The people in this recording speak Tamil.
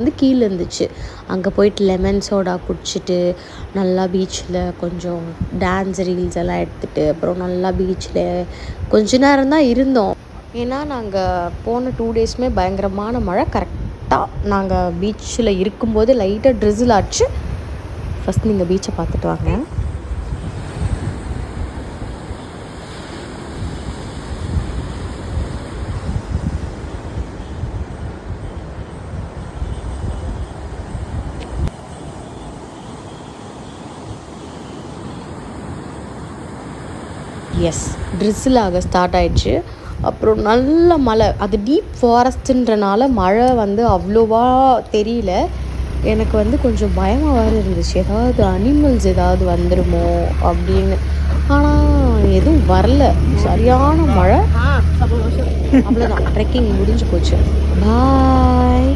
வந்து கீழே இருந்துச்சு. அங்கே போயிட்டு லெமன் சோடா குடிச்சிட்டு நல்லா பீச்சில் கொஞ்சம் டான்ஸ் ரீல்ஸ் எல்லாம் எடுத்துகிட்டு அப்புறம் நல்லா பீச்சில் கொஞ்ச நேரம் தான் இருந்தோம். ஏன்னா நாங்கள் போன 2 டேஸுமே பயங்கரமான மழை. கரெக்டாக நாங்கள் பீச்சில் இருக்கும்போது லைட்டாக ட்ரிசில் ஆச்சு. ஃபஸ்ட் நீங்கள் பீச்சை பார்த்துட்டு வாங்க. எஸ், ட்ரிசில் ஆக ஸ்டார்ட் ஆகிடுச்சு. அப்புறம் நல்ல மழை. அது டீப் ஃபாரஸ்ட்டுன்றனால மழை வந்து அவ்வளோவா தெரியல. எனக்கு வந்து கொஞ்சம் பயமாக வேறு இருந்துச்சு, ஏதாவது அனிமல்ஸ் ஏதாவது வந்துடுமோ அப்படின்னு. ஆனால் எதுவும் வரல. சரியான மழை. அவ்வளோதான், ட்ரெக்கிங் முடிஞ்சு போச்சு. பாய்.